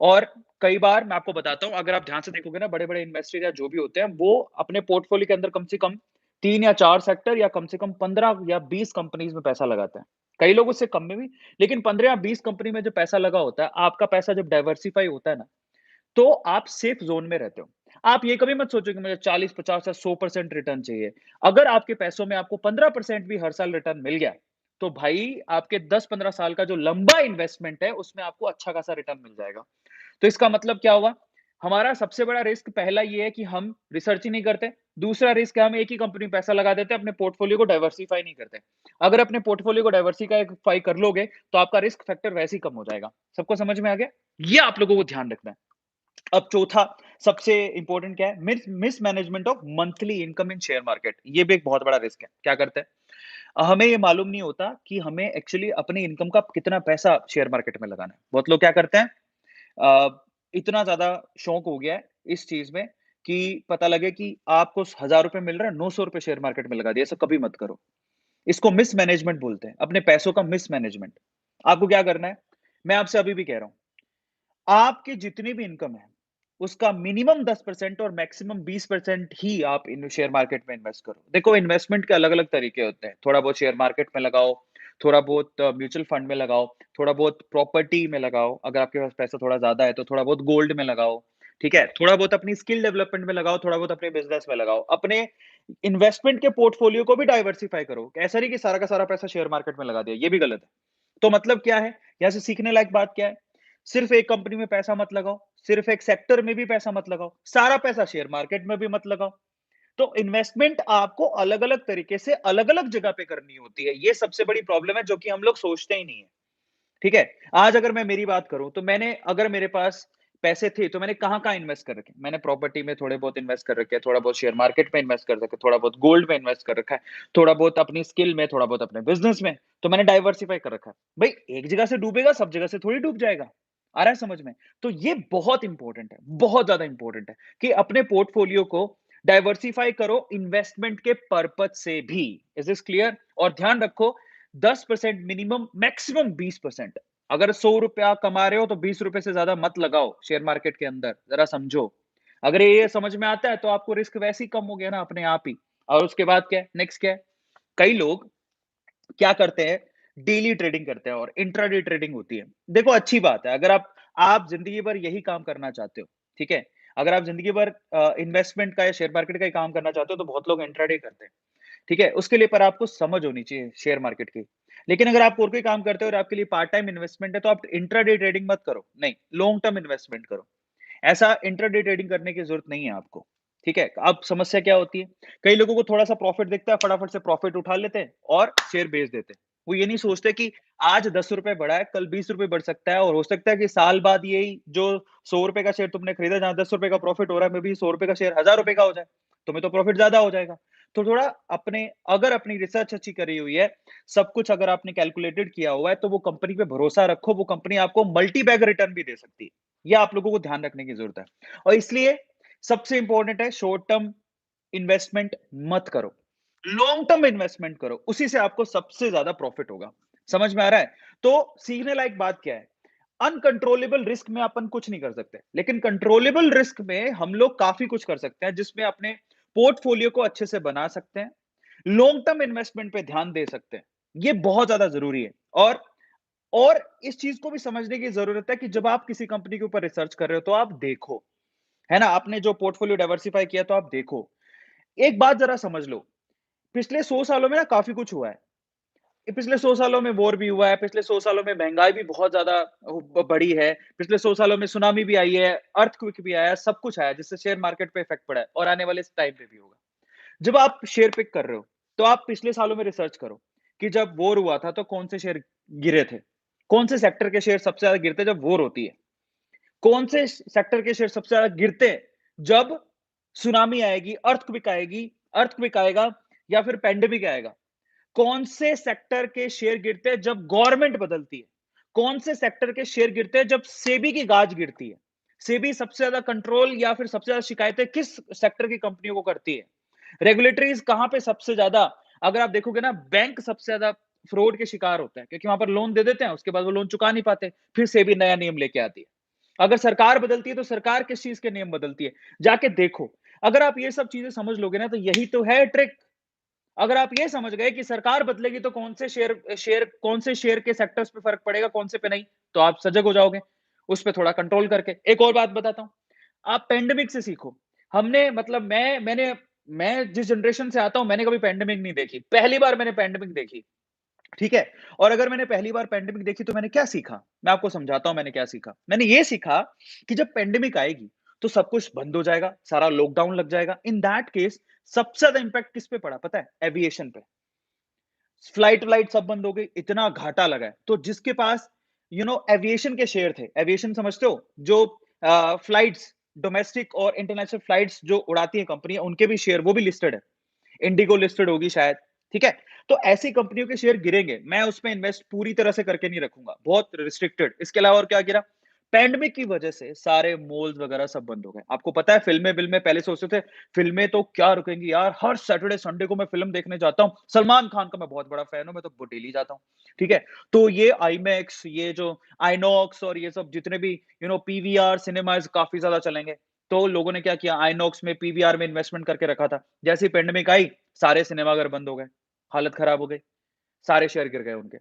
और कई बार मैं आपको बताता हूँ, अगर आप ध्यान से देखोगे ना, बड़े-बड़े इन्वेस्टर या जो भी होते हैं, वो अपने पोर्टफोलियो के अंदर कम से कम 3 या 4 सेक्टर या कम से कम 15 या 20 कंपनीज़ में पैसा लगाते हैं। कई लोग उससे कम में भी, लेकिन 15 या 20 कंपनी में जो पैसा लगा होता है, आपका पैसा जब डाइवर्सिफाई होता है ना, तो आप सेफ ज़ोन में रहते हो। आप ये कभी मत सोचो कि मुझे 40, 50 या 100% रिटर्न चाहिए। अगर आपके पैसों में आपको 15% भी हर साल रिटर्न मिल गया, तो भाई आपके 10-15 साल का जो लंबा इन्वेस्टमेंट है, उसमें आपको अच्छा खासा रिटर्न मिल जाएगा। तो इसका मतलब क्या हुआ? हमारा सबसे बड़ा रिस्क पहला ये है कि हम रिसर्च ही नहीं करते। दूसरा रिस्क है हम एक ही कंपनी में पैसा लगा देते हैं, अपने पोर्टफोलियो को डाइवर्सिफाई नहीं करते। अगर अपने पोर्टफोलियो को डाइवर्सिफाई कर लोगे, तो आपका रिस्क फैक्टर वैसे ही कम हो जाएगा। सबको समझ में आ गया? ये आप लोगों को ध्यान रखना है। अब चौथा सबसे इंपॉर्टेंट क्या है? Mismanagement of monthly income in share market. ये भी एक बहुत बड़ा रिस्क है। क्या करते हैं? हमें ये मालूम नहीं होता कि हमें एक्चुअली अपनी इनकम का कितना पैसा शेयर मार्केट में लगाना है। बहुत लोग क्या करते हैं? इतना ज़्यादा शौक हो गया है इस चीज़ में कि पता लगे कि आपको ₹1000 मिल रहा है, ₹900 शेयर मार्केट में लगा दिया। ऐसा कभी मत करो। इसको मिसमैनेजमेंट बोलते हैं, अपने पैसों का मिसमैनेजमेंट। आपको क्या करना है? मैं आपसे अभी भी कह रहा हूँ, आपकी जितनी भी इनकम है, उसका मिनिमम 10% और मैक्सिमम 20% ही आप इन शेयर मार्केट में इन्वेस्ट करो। देखो, इन्वेस्टमेंट के अलग-अलग तरीके होते हैं। थोड़ा बहुत शेयर मार्केट में लगाओ, थोड़ा बहुत म्यूचुअल फंड में लगाओ, थोड़ा बहुत प्रॉपर्टी में लगाओ, अगर आपके पास पैसा थोड़ा ज़्यादा है तो थोड़ा बहुत गोल्ड में लगाओ, ठीक है? थोड़ा बहुत अपनी स्किल डेवलपमेंट में लगाओ, थोड़ा बहुत अपने बिज़नेस में लगाओ। अपने इन्वेस्टमेंट के पोर्टफोलियो को भी डाइवर्सिफाई करो। ऐसा नहीं कि सारा का सारा पैसा शेयर मार्केट में लगा दिया, ये भी गलत है। तो मतलब क्या है? यहाँ से सीखने लायक बात क्या है? सिर्फ एक कंपनी में पैसा मत लगाओ, सिर्फ एक सेक्टर में भी पैसा मत लगाओ, सारा पैसा शेयर मार्केट में भी मत लगाओ। तो इन्वेस्टमेंट आपको अलग-अलग तरीके से अलग-अलग जगह पे करनी होती है। ये सबसे बड़ी प्रॉब्लम है जो कि हम लोग सोचते ही नहीं है। ठीक है? आज अगर मैं मेरी बात करूँ तो मैंने अगर मेरे पास पैसे थे तो मैंने कहाँ-कहाँ इन्वेस्ट कर रखे? मैंने प्रॉपर्टी में थोड़े बहुत इन्वेस्ट कर रखे हैं, थोड़ा बहुत शेयर मार्केट में इन्वेस्ट कर रखा है, थोड़ा बहुत गोल्ड में इन्वेस्ट कर रखा है, थोड़ा बहुत अपनी स्किल में, थोड़ा बहुत अपने बिज़नेस में, तो मैंने डाइवर्सिफाई कर रखा है। भई एक जगह से डूबेगा, सब जगह से थोड़ी डूब जाएगा। आ रहा है समझ में? तो ये बहुत इम्पोर्टेंट है, बहुत ज़्यादा इम्पोर्टेंट है कि अपने पोर्टफोलियो को डाइवर्सिफाई करो इन्वेस्टमेंट के पर्पज से भी। Is this clear? और ध्यान रखो 10% मिनिमम, मैक्सिमम 20%। अगर 100 रुपया कमा रहे हो तो 20 रुपए से ज्यादा मत लगाओ शेयर मार्केट के अंदर, जरा समझो। अगर ये समझ में आता है तो आपको रिस्क वैसे ही कम हो गया ना अपने आप ही। और उसके बाद क्या है, नेक्स्ट क्या है, कई लोग क्या करते हैं, डेली ट्रेडिंग करते हैं और इंट्राडे ट्रेडिंग होती है। देखो अच्छी बात है, अगर आप जिंदगी भर यही काम करना चाहते हो, ठीक है, अगर आप जिंदगी भर इन्वेस्टमेंट का या शेयर मार्केट का ही काम करना चाहते हो तो बहुत लोग इंट्राडे करते हैं, ठीक है, उसके लिए पर आपको समझ होनी चाहिए शेयर मार्केट की। लेकिन अगर आप और कोई काम करते हो और आपके लिए पार्ट टाइम इन्वेस्टमेंट है तो आप इंट्राडे ट्रेडिंग मत करो, नहीं, लॉन्ग टर्म इन्वेस्टमेंट करो। ऐसा इंट्राडे ट्रेडिंग करने की जरूरत नहीं है आपको, ठीक है। अब समस्या क्या होती है, कई लोगों को थोड़ा सा प्रॉफिट दिखता है, फटाफट से प्रॉफिट उठा लेते हैं और शेयर बेच देते हैं। वो ये नहीं सोचते कि आज 10 रुपए बढ़ा है, कल 20 रुपए बढ़ सकता है और हो सकता है कि साल बाद यही जो 100 रुपए का शेयर तुमने खरीदा, जहां 10 रुपए का प्रॉफिट हो रहा है, मे भी 100 रुपए का शेयर 1000 रुपए का हो जाए, तुम्हें तो प्रॉफिट ज्यादा हो जाएगा। तो थोड़ा अपने, अगर अपनी रिसर्च अच्छी करी हुई है, सब कुछ अगर आपने कैलकुलेटेड किया हुआ है, तो वो कंपनी पे भरोसा रखो, वो कंपनी आपको मल्टी बैग रिटर्न भी दे सकती है। ये आप लोगों को ध्यान रखने की जरूरत है। और इसलिए सबसे इंपॉर्टेंट है, शॉर्ट टर्म इन्वेस्टमेंट मत करो, लॉन्ग टर्म इन्वेस्टमेंट करो, उसी से आपको सबसे ज्यादा प्रॉफिट होगा। समझ में आ रहा है? तो सीखने लायक बात क्या है, अनकंट्रोलेबल रिस्क में अपन कुछ नहीं कर सकते, लेकिन कंट्रोलेबल रिस्क में हम लोग काफी कुछ कर सकते हैं, जिसमें अपने पोर्टफोलियो को अच्छे से बना सकते हैं, लॉन्ग टर्म इन्वेस्टमेंट पे ध्यान दे सकते हैं। ये बहुत ज्यादा जरूरी है। और इस चीज को भी समझने की जरूरत है कि जब आप किसी कंपनी के ऊपर रिसर्च कर रहे हो तो आप देखो, है ना, आपने जो पोर्टफोलियो डाइवर्सिफाई किया तो आप देखो। एक बात जरा समझ लो, पिछले 100 सालों में ना काफी कुछ हुआ है। ये पिछले 100 सालों में वॉर भी हुआ है, पिछले 100 सालों में महंगाई भी बहुत ज़्यादा बढ़ी है, पिछले 100 सालों में सुनामी भी आई है, अर्थक्वेक भी आया है, सब कुछ आया है, जिससे शेयर मार्केट पे इफेक्ट पड़ा है और आने वाले इस टाइम पे भी होगा। जब आप शेयर पिक कर रहे हो, तो आप पिछले सालों में रिसर्च करो कि जब वॉर हुआ था, तो कौन से शेयर गिरे थे? कौन से सेक्टर के शेयर सबसे ज़्यादा गिरते हैं जब वॉर होती है? कौन से सेक्टर के शेयर सबसे ज़्यादा गिरते हैं जब सुनामी आएगी, अर्थक्वेक आएगा या फिर पैंडेमिक आएगा? कौन से सेक्टर के शेयर गिरते हैं जब गवर्नमेंट बदलती है? कौन से सेक्टर के शेयर गिरते हैं जब सेबी की गाज गिरती है? सेबी सबसे ज्यादा कंट्रोल या फिर सबसे ज्यादा शिकायतें किस सेक्टर की कंपनियों को करती है? रेगुलेटरीज कहां पे सबसे ज्यादा, अगर आप देखोगे ना, बैंक सबसे ज्यादा फ्रॉड के शिकार होता है, क्योंकि वहां पर लोन दे देते हैं, उसके बाद वो लोन चुका नहीं पाते, फिर सेबी नया नियम लेके आती है। अगर सरकार बदलती है तो सरकार किस चीज के नियम बदलती है, जाके देखो। अगर आप ये सब चीजें समझ लोगे ना, तो यही तो है ट्रिक। अगर आप ये समझ गए कि सरकार बदलेगी तो कौन से शेयर के सेक्टर्स पे फर्क पड़ेगा, कौन से पे नहीं, तो आप सजग हो जाओगे उस पे थोड़ा कंट्रोल करके। एक और बात बताता हूं, आप पेंडेमिक से सीखो। हमने मतलब मैं जिस जनरेशन से आता हूं, मैंने कभी पेंडेमिक नहीं देखी, पहली बार मैंने पेंडेमिक देखी, ठीक है। और अगर मैंने पहली बार पेंडेमिक देखी तो मैंने क्या सीखा, मैं आपको समझाता हूं मैंने क्या सीखा। मैंने ये सीखा कि जब पेंडेमिक आएगी तो सब कुछ बंद हो जाएगा, सारा लॉकडाउन लग जाएगा। इन दैट केस सबसे ज्यादा इंपैक्ट किस पे पड़ा पता है? एविएशन पे। फ्लाइट व्लाइट सब बंद हो गई, इतना घाटा लगा है। तो जिसके पास एविएशन के शेयर थे, एविएशन समझते हो, जो फ्लाइट्स, डोमेस्टिक और इंटरनेशनल फ्लाइट्स जो उड़ाती है कंपनी, उनके भी शेयर, वो भी लिस्टेड है, इंडिगो लिस्टेड होगी शायद, ठीक है। तो ऐसी कंपनियों के शेयर गिरेंगे, मैं उसमें इन्वेस्ट पूरी तरह से करके नहीं रखूंगा, बहुत रिस्ट्रिक्टेड। इसके अलावा और क्या गिरा, पैंडेमिक की वजह से सारे मॉल्स वगैरह सब बंद हो गए। आपको पता है, फिल्में बिल्में पहले सोचते थे फिल्में तो क्या रुकेंगी यार, हर सैटरडे संडे को मैं फिल्म देखने जाता हूँ, सलमान खान का मैं बहुत बड़ा फैन हूँ, मैं तो डेली जाता हूँ, ठीक है। तो ये आईमैक्स, ये जो आइनॉक्स और ये सब जितने भी पीवीआर सिनेमाज काफी ज्यादा चलेंगे। तो लोगों ने क्या किया, आइनॉक्स में, पीवीआर में इन्वेस्टमेंट करके रखा था। जैसे ही पेंडेमिक आई, सारे सिनेमाघर बंद हो गए, हालत खराब हो गई, सारे शेयर गिर गए उनके।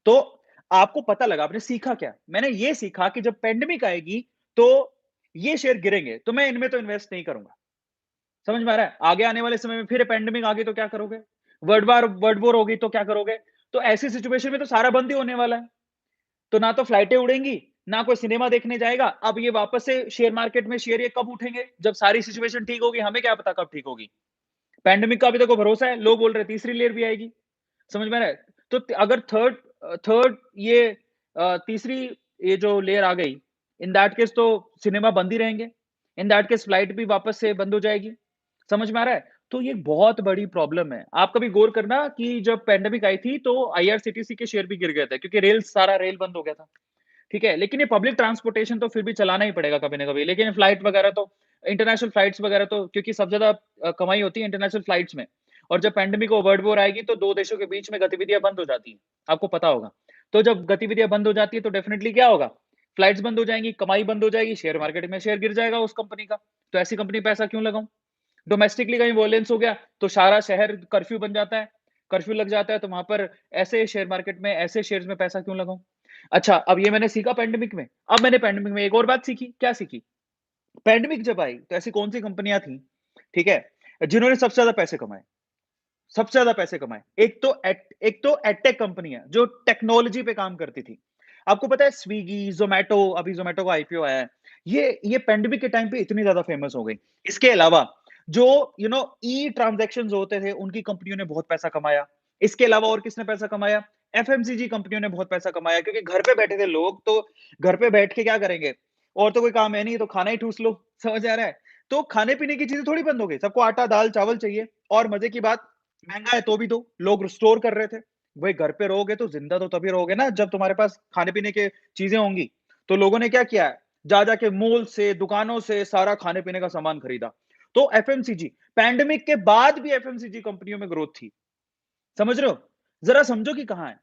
तो आपको पता लगा, आपने सीखा क्या? मैंने ये सीखा कि जब पेंडेमिक आएगी तो ये शेयर गिरेंगे, तो मैं इनमें तो इन्वेस्ट नहीं करूंगा। समझ में आ रहा है? आगे आने वाले समय में फिर पेंडेमिक आ गई तो क्या करोगे? वर्ल्ड वॉर होगी तो क्या करोगे? तो ऐसी सिचुएशन में तो सारा बंद ही होने वाला है। तो ना तो फ्लाइटें उड़ेंगी, ना कोई सिनेमा देखने जाएगा। अब ये वापस से शेयर मार्केट में शेयर ये कब उठेंगे? जब सारी सिचुएशन ठीक होगी, हमें क्या पता कब ठीक होगी। पैंडेमिक का अभी तक को भरोसा है, लोग बोल रहे हैं तीसरी लेयर भी आएगी। समझ में आ रहा है? तो अगर थर्ड थर्ड ये तीसरी ये जो लेयर आ गई, इन दैट केस तो सिनेमा बंद ही रहेंगे, इन दैट केस फ्लाइट भी वापस से बंद हो जाएगी। समझ में आ रहा है? तो ये बहुत बड़ी प्रॉब्लम है। आप कभी गौर करना कि जब पैंडेमिक आई थी तो आईआरसीटीसी के शेयर भी गिर गए थे, क्योंकि सारा रेल बंद हो गया था, ठीक है। लेकिन ये पब्लिक ट्रांसपोर्टेशन तो फिर भी चलाना ही पड़ेगा कभी ना कभी, लेकिन फ्लाइट वगैरह तो इंटरनेशनल फ्लाइट्स वगैरह तो क्योंकि सबसे ज़्यादा कमाई होती है इंटरनेशनल फ्लाइट्स में। और जब पैंडेमिक और वर्ल्ड वॉर आएगी तो 2 देशों के बीच में गतिविधियाँ बंद हो जाती हैं, आपको पता होगा। तो जब गतिविधियाँ बंद हो जाती है तो डेफ़िनिटली क्या होगा? फ्लाइट्स बंद हो जाएँगी, कमाई बंद हो जाएगी, शेयर मार्केट में शेयर गिर जाएगा उस कंपनी का। तो ऐसी कंपनी पे पैसा क्यों लगाऊँ? डोमेस्टिकली कहीं वॉयलेंस हो गया, तो सारा शहर कर्फ्यू बन जाता है, कर्फ्यू लग जाता है, तो वहाँ पर ऐसे शेयर मार्केट में, ऐसे शेयर्स में पैसा क्यों लगाऊँ? अच्छा, अब ये मैंने सीखा पैंडेमिक में। अब मैंने पैंडेमिक में एक और बात सीखी, क्या सीखी? पैंडेमिक जब आई, तो ऐसी कौन-सी कंपनियाँ थी, ठीक है, जिन्होंने सबसे ज़्यादा पैसे कमाए? सबसे ज़्यादा पैसे कमाए। एक तो एडटेक कंपनी है, जो टेक्नोलॉजी पे काम करती थी। आपको पता है स्विगी, ज़ोमैटो, अभी ज़ोमैटो का आईपीओ आया है। ये पैंडेमिक के टाइम पे इतनी ज़्यादा फेमस हो गई। इसके अलावा जो ई ट्रांज़ैक्शंस होते थे, उनकी कंपनियों ने बहुत पैसा कमाया। इसके अलावा और किसने पैसा कमाया? एफएमसीजी कंपनियों ने बहुत पैसा कमाया क्योंकि घर पे बैठे थे लोग, तो घर पे बैठ के क्या करेंगे? और तो कोई काम है नहीं, तो खाना ही ठूँस लो, समझ आ रहा है? तो खाने-पीने की चीज़ें थोड़ी बंद हो गई। सबको आटा, दाल, चावल चाहिए और मज़े की बात महँगा है तो भी दो, लोग स्टोर कर रहे थे। भई घर पे रहोगे तो ज़िंदा तो तभी रहोगे ना जब तुम्हारे पास खाने-पीने के चीज़ें होंगी। तो लोगों ने क्या किया है, जा-जा के मॉल से, दुकानों से सारा खाने-पीने का सामान खरीदा। तो एफएमसीजी, पैंडेमिक के बाद भी एफएमसीजी कंपनियों में ग्रोथ थी। समझ रहे हो? ज़रा समझो कि कहाँ है।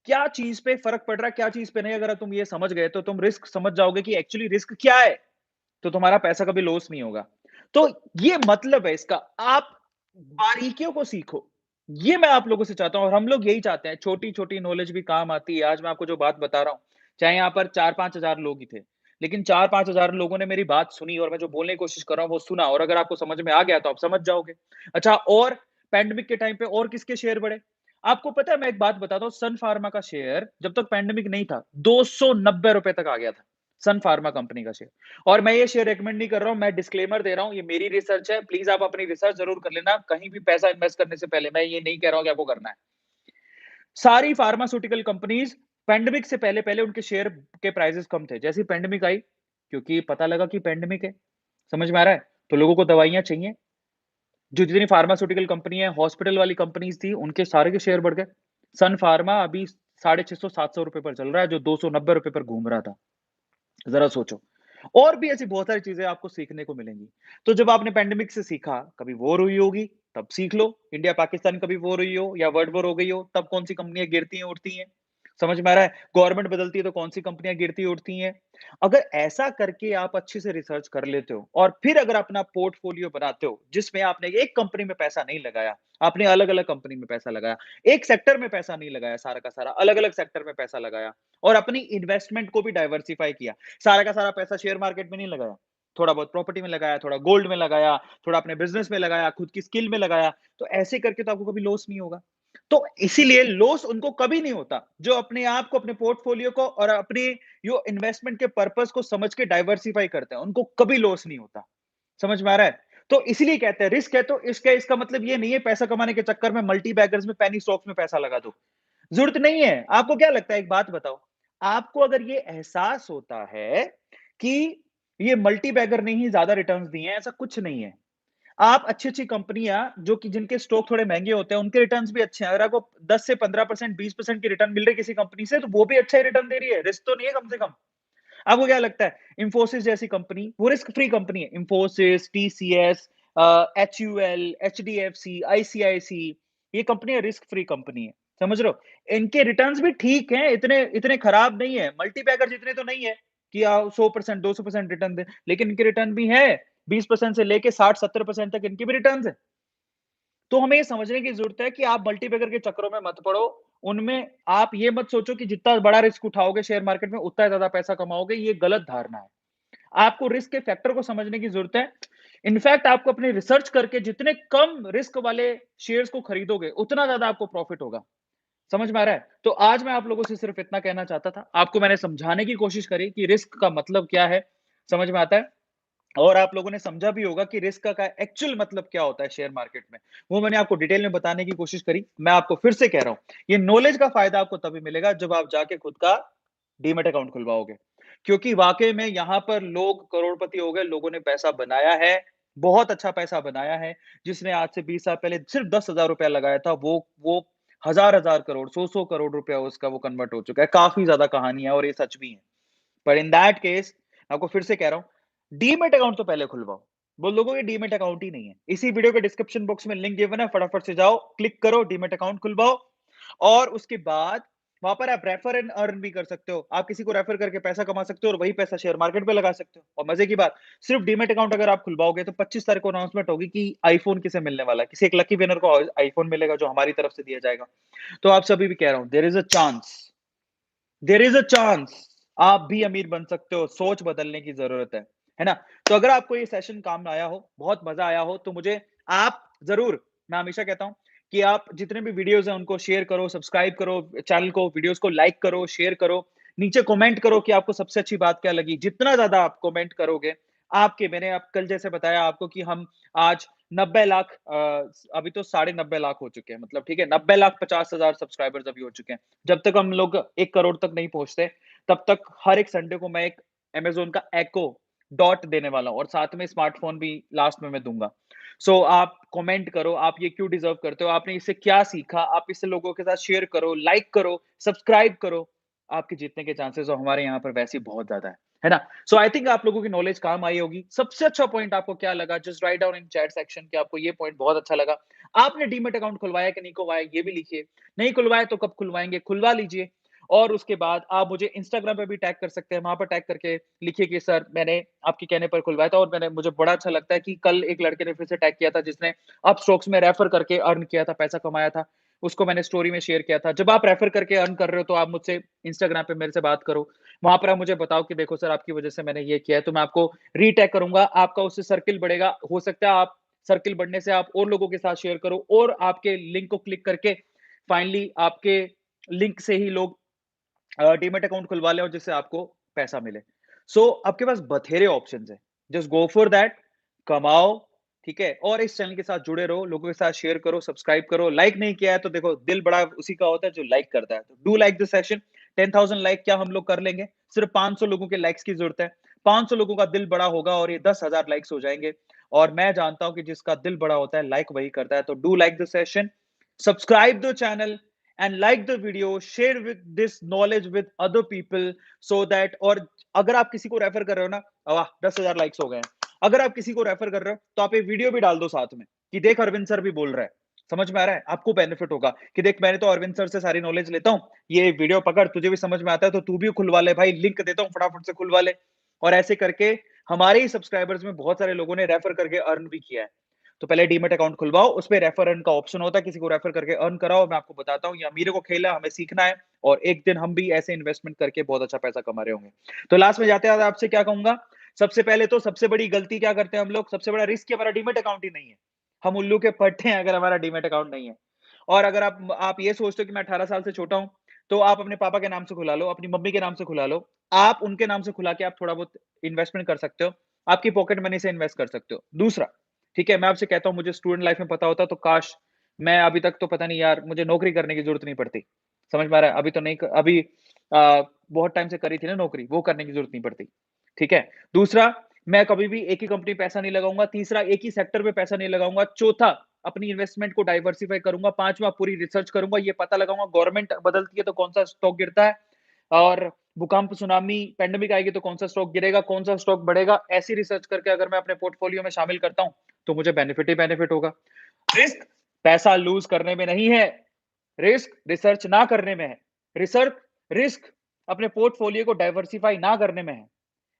क्या चीज़ पे फ़र्क पड़ रहा है, क्या चीज़ पे नहीं, अगर तुम ये समझ गए तो तुम रिस्क समझ जाओगे कि एक्चुअली रिस्क क्या है, तो तुम्हारा पैसा कभी लॉस नहीं होगा। तो ये मतलब है इसका, आप बारीकियों को सीखो। ये मैं आप लोगों से चाहता हूँ और हम लोग यही चाहते हैं, छोटी-छोटी नॉलेज भी काम आती है। आज मैं आपको जो बात बता रहा हूँ, चाहे यहाँ पर 4-5 हज़ार लोग ही थे, लेकिन 4-5 हज़ार लोगों ने मेरी बात सुनी और मैं जो बोलने की कोशिश कर रहा हूँ, वो सुना और अगर आपको समझ में आ गया, तो आप समझ जाओगे। अच्छा और पैंडेमिक के टाइम पे और किसके शेयर बढ़े? आपको पता है मैं एक बात बताता हूँ, सन फार्मा का शेयर जब तक पैंडेमिक नहीं था, ₹290 तक आ गया था। सन फार्मा कंपनी का शेयर। और मैं ये शेयर रिकमेंड नहीं कर रहा हूँ, मैं डिस्क्लेमर दे रहा हूँ, ये मेरी रिसर्च है, प्लीज़ आप अपनी रिसर्च ज़रूर कर लेना, कहीं भी पैसा इन्वेस्ट करने से पहले, मैं ये नहीं कह रहा हूँ कि आपको करना है। सारी फार्मास्यूटिकल कंपनीज़ पैंडेमिक से पहले-पहले उनके शेयर के प्राइसेज़ कम थे। जैसे ही पैंडेमिक आई, क्योंकि पता लगा कि पैंडेमिक है, समझ में आ रहा है? तो लोगों को दवाइयाँ चाहिए, जो जितनी फार्मास्यूटिकल कंपनी है, हॉस्पिटल वाली कंपनीज़ थी, उनके सारे के शेयर बढ़ गए। सन फार्मा अभी 650-700 रुपए पर चल रहा है, जो ₹290 पर घूम रहा था। ज़रा सोचो। और भी ऐसी बहुत सारी चीज़ें आपको सीखने को मिलेंगी। तो जब आपने पैंडेमिक से सीखा, कभी वॉर हुई होगी, तब सीख लो। इंडिया-पाकिस्तान कभी वॉर हुई हो या वर्ल्ड वॉर हो गई हो, तब कौन-सी कंपनियाँ गिरती हैं, उठती हैं। समझ में आ रहा है? गवर्नमेंट बदलती है तो कौन-सी कंपनियाँ गिरती, उठती हैं। अगर ऐसा करके आप अच्छे से रिसर्च कर लेते हो और फिर अगर अपना पोर्टफोलियो बनाते हो, जिसमें आपने एक कंपनी में पैसा नहीं लगाया, आपने अलग-अलग कंपनी में पैसा लगाया, एक सेक्टर में पैसा नहीं लगाया सारा का सारा, अलग-अलग सेक्टर में पैसा लगाया और अपनी इन्वेस्टमेंट को भी डाइवर्सिफ़ाई किया। सारा का सारा पैसा शेयर मार्केट में नहीं लगाया, थोड़ा बहुत प्रॉपर्टी में लगाया, थोड़ा गोल्ड में लगाया, थोड़ा अपने बिज़नेस में लगाया, खुद की स्किल में लगाया, तो ऐसे करके तो आपको कभी लॉस नहीं होगा। तो इसीलिए लॉस उनको कभी नहीं होता, जो अपने आप को, अपने पोर्टफोलियो को और अपनी यो इन्वेस्टमेंट के पर्पस को समझ के डाइवर्सिफ़ाई करते हैं, उनको कभी लॉस नहीं होता। समझ में आ रहा है? तो इसीलिए कहते हैं रिस्क है तो इसका मतलब ये नहीं है पैसा कमाने के चक्कर में मल्टी बैगर्स में पेनी स्टॉक्स में पैसा लगा दो। ज़रूरत नहीं है। आपको क्या लगता है एक बात बताओ, आपको अगर ये एहसास होता है कि ये मल्टी बैगर ने ही ज़्यादा रिटर्न्स दिए हैं, ऐसा कुछ नहीं है। आप अच्छी-अच्छी कंपनियाँ जो कि जिनके स्टॉक थोड़े महँगे होते हैं, उनके रिटर्न्स भी अच्छे हैं। अगर आपको 10 से 15% 20% की रिटर्न मिल रही है किसी कंपनी से, तो वो भी अच्छा ही रिटर्न दे रही है, रिस्क तो नहीं है कम से कम। आपको क्या लगता है? इन्फोसिस जैसी कंपनी, वो रिस्क फ्री कंपनी है। इन्फोसिस, टीसीएस एचयूएल, एचडीएफसी, आईसीआईसी, ये कंपनियाँ रिस्क फ्री कंपनी है। समझ रहे हो? इनके रिटर्न्स भी ठीक हैं, इतने इतने खराब नहीं है। मल्टी बैगर जितने तो नहीं है कि 100% 200% रिटर्न दें, लेकिन इनके रिटर्न भी हैं। 20% से लेके 60-70% तक इनके भी रिटर्न्स हैं। तो हमें ये समझने की ज़रूरत है कि आप मल्टीबैगर के चक्करों में मत पड़ो। उनमें आप ये मत सोचो कि जितना बड़ा रिस्क उठाओगे शेयर मार्केट में, उतना ज़्यादा पैसा कमाओगे, ये गलत धारणा है। आपको रिस्क के फैक्टर को समझने की ज़रूरत है। इनफैक्ट आपको अपनी रिसर्च करके जितने कम रिस्क वाले शेयर्स को खरीदोगे, उतना ज़्यादा आपको प्रॉफिट होगा। समझ में आ रहा है? तो आज मैं आप लोगों से सिर्फ इतना कहना चाहता था। आपको मैंने समझाने की कोशिश करी कि रिस्क का मतलब क्या है, समझ में आता है? और आप लोगों ने समझा भी होगा कि रिस्क का एक्चुअल मतलब क्या होता है शेयर मार्केट में। वो मैंने आपको डिटेल में बताने की कोशिश करी। मैं आपको फिर से कह रहा हूँ, ये नॉलेज का फ़ायदा आपको तभी मिलेगा जब आप जाके खुद का डीमैट अकाउंट खुलवाओगे। क्योंकि वाक़ई में यहाँ पर लोग करोड़पति हो गए, लोगों ने पैसा बनाया है, बहुत अच्छा पैसा बनाया है। जिसने आज से 20 साल पहले सिर्फ ₹10,000 लगाया था, वो हज़ार-हज़ार करोड़, 100-100 करोड़ रुपया उसका वो कन्वर्ट हो चुका है। काफ़ी ज़्यादा कहानी है और ये सच भी है। पर इन दैट केस आपको फिर से कह रहा हूँ, डीमैट अकाउंट तो पहले खुलवाओ। वो लोगों के डीमैट अकाउंट ही नहीं है। इसी वीडियो के डिस्क्रिप्शन बॉक्स में लिंक गिवन है, फटाफट से जाओ, क्लिक करो, डीमैट अकाउंट खुलवाओ और उसके बाद वहां पर आप रेफर एंड अर्न भी कर सकते हो। आप किसी को रेफर करके पैसा कमा सकते हो और वही पैसा शेयर मार्केट पे लगा सकते हो। और मजे की बात, सिर्फ डीमैट अकाउंट अगर आप खुलवाओगे तो 25 तारीख को अनाउंसमेंट होगी कि आईफोन किसे मिलने वाला है। किसी एक लकी विनर को आईफोन मिलेगा जो हमारी तरफ से दिया जाएगा। तो आप सभी भी कह रहा हूं, there is a chance, there is a chance आप भी अमीर बन सकते हो। सोच बदलने की जरूरत है ना? तो अगर आपको ये सेशन काम में आया हो, बहुत मजा आया हो, तो मुझे आप जरूर, मैं हमेशा कहता हूं कि आप जितने भी वीडियोस हैं उनको शेयर करो, सब्सक्राइब करो चैनल को, वीडियोस को लाइक करो, शेयर करो, नीचे कमेंट करो कि आपको सबसे अच्छी बात क्या लगी। जितना ज्यादा आप कमेंट करोगे, आपके, मैंने आप कल जैसे बताया आपको कि हम आज 90 लाख अभी तो 90.5 लाख हो चुके हैं, मतलब ठीक है, 90,50,000 सब्सक्राइबर्स अभी हो चुके हैं। जब तक हम लोग 1 करोड़ तक नहीं पहुंचते, तब तक हर एक संडे को मैं एक अमेज़न का एको डॉट देने वाला हूँ और साथ में स्मार्टफ़ोन भी लास्ट में मैं दूँगा। सो आप कमेंट करो, आप ये क्यों डिज़र्व करते हो? आपने इससे क्या सीखा? आप इसे लोगों के साथ शेयर करो, लाइक करो, सब्सक्राइब करो। आपके जीतने के चांसेस तो हमारे यहाँ पर वैसे ही बहुत ज़्यादा है ना? सो आई थिंक आप लोगों की नॉलेज काम आई होगी। सबसे अच्छा पॉइंट आपको क्या लगा? Just write down in chat section कि आपको ये पॉइंट बहुत अच्छा लगा। आपने डीमैट अकाउंट खुलवाया कि नहीं खुलवाया, ये भी लिखिए। नहीं खुलवाया तो कब खुलवाएँगे? खुलवा लीजिए। और उसके बाद आप मुझे इंस्टाग्राम पे भी टैग कर सकते हैं। वहाँ पर टैग करके लिखिए कि सर मैंने आपके कहने पर खुलवाया था और मुझे बड़ा अच्छा लगता है कि कल एक लड़के ने फिर से टैग किया था जिसने अपस्टॉक्स में रेफर करके अर्न किया था, पैसा कमाया था। उसको मैंने स्टोरी में शेयर किया था। जब आप रेफर करके अर्न कर रहे हो तो आप मुझसे इंस्टाग्राम पे मेरे से बात करो। वहाँ पर आप मुझे बताओ कि देखो सर आपकी वज़ह से मैंने ये किया है, तो मैं आपको रीटैग करूँगा। आपका उससे सर्किल बढ़ेगा। हो सकता है आप सर्किल बढ़ने से आप और लोगों के साथ शेयर करो और आपके लिंक को क्लिक करके फाइनली आपके लिंक से ही लोग डीमैट अकाउंट खुलवा लें और जिससे आपको पैसा मिले। सो आपके पास बथेरे ऑप्शंस हैं। जस्ट गो फॉर दैट, कमाओ, ठीक है? और इस चैनल के साथ जुड़े रहो, लोगों के साथ शेयर करो, सब्सक्राइब करो। लाइक नहीं किया है तो देखो दिल बड़ा उसी का होता है जो लाइक करता है। तो do like this session. 10,000 like क्या हम लोग कर लेंगे? सिर्फ 500 लोगों के लाइक्स की जरूरत है। 500 लोगों का दिल बड़ा होगा और ये 10,000 लाइक्स हो जाएँगे। और मैं जानता हूँ कि जिसका दिल बड़ा होता है, लाइक वही करता है। तो do like this session, subscribe the channel and like the video, share with this knowledge with other people so that, और अगर आप किसी को रेफर कर रहे हो ना, वाह 10,000 लाइक्स हो गए हैं। अगर आप किसी को रेफर कर रहे हो तो आप एक वीडियो भी डाल दो साथ में कि देख अरविंद सर भी बोल रहा है। समझ में आ रहा है? आपको बेनिफिट होगा कि देख मैंने तो अरविंद सर से सारी नॉलेज लेता हूँ, ये वीडियो पकड़, तुझे भी समझ में आता है तो तू भी खुलवा ले भाई, लिंक देता हूँ फटाफट से खुलवा ले। और ऐसे करके हमारे ही सब्सक्राइबर्स में बहुत सारे लोगों ने रेफर करके अर्न भी किया है। तो पहले डीमैट अकाउंट खुलवाओ, उसपे रेफर अर्न का ऑप्शन होता है, किसी को रेफर करके अर्न कराओ। मैं आपको बताता हूँ, ये अमीरों को खेल है, हमें सीखना है और एक दिन हम भी ऐसे इन्वेस्टमेंट करके बहुत अच्छा पैसा कमा रहे होंगे। तो लास्ट में जाते-जाते आपसे क्या कहूँगा, सबसे पहले तो सबसे बड़ी गलती क्या करते हैं हम लोग, सबसे बड़ा रिस्क ही हमारा डीमैट अकाउंट ही नहीं है। हम उल्लू के पट्टे हैं अगर हमारा डीमैट अकाउंट नहीं है। और अगर आप ये सोचते हो कि मैं 18 साल से छोटा हूँ, तो आप अपने पापा के नाम से खुला लो, अपनी मम्मी के नाम से खुला लो। आप उनके नाम से खुला के आप थोड़ा बहुत इन्वेस्टमेंट कर सकते हो। आपकी पॉकेट मनी से इन्वेस्ट कर सकते हो। दूसरा, ठीक है, मैं आपसे कहता हूँ मुझे स्टूडेंट लाइफ में पता होता तो काश मैं अभी तक, तो पता नहीं यार, मुझे नौकरी करने की ज़रूरत नहीं पड़ती। समझ में आ रहा है? अभी तो नहीं, अभी बहुत टाइम से करी थी ना नौकरी, वो करने की ज़रूरत नहीं पड़ती। ठीक है? दूसरा, मैं कभी भी एक ही कंपनी पैसा नहीं लगाऊँगा। तीसरा, एक ही सेक्टर पे पैसा नहीं लगाऊँगा। चौथा, अपनी इन्वेस्टमेंट को डाइवर्सिफ़ाई करूँगा। पाँचवाँ, पूरी रिसर्च करूँगा, ये पता लगाऊँगा गवर्नमेंट बदलती है तो कौन-सा स्टॉक गिरता है और भूकंप, सुनामी, पैंडेमिक आएगी तो कौन-सा स्टॉक गिरेगा, कौन-सा स्टॉक बढ़ेगा। ऐसी रिसर्च करके अगर मैं अपने पोर्टफोलियो में शामिल करता हूँ, तो मुझे बेनिफिट ही बेनिफिट होगा। रिस्क पैसा लूज़ करने में नहीं है, रिस्क रिसर्च ना करने में है। रिसर्च रिस्क अपने पोर्टफोलियो को डाइवर्सिफ़ाई ना करने में है।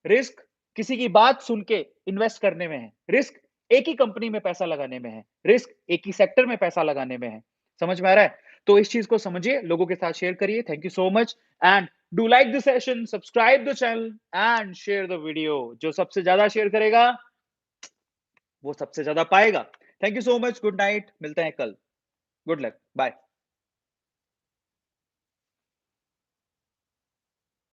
रिस्क किसी की बात सुन के इन्वेस्ट करने में है। रिस्क एक ही कंपनी में पैसा लगाने में है। रिस्क एक ही सेक्टर में पैसा लगाने में है। समझ में आ रहा है? तो इस चीज़ को समझिए, लोगों के साथ शेयर करिए। Thank you so much and do like the session, subscribe the channel and share the video. जो सबसे ज़्यादा शेयर करेगा, वो सबसे ज़्यादा पाएगा। Thank you so much, good night, मिलते हैं कल। Good luck, bye.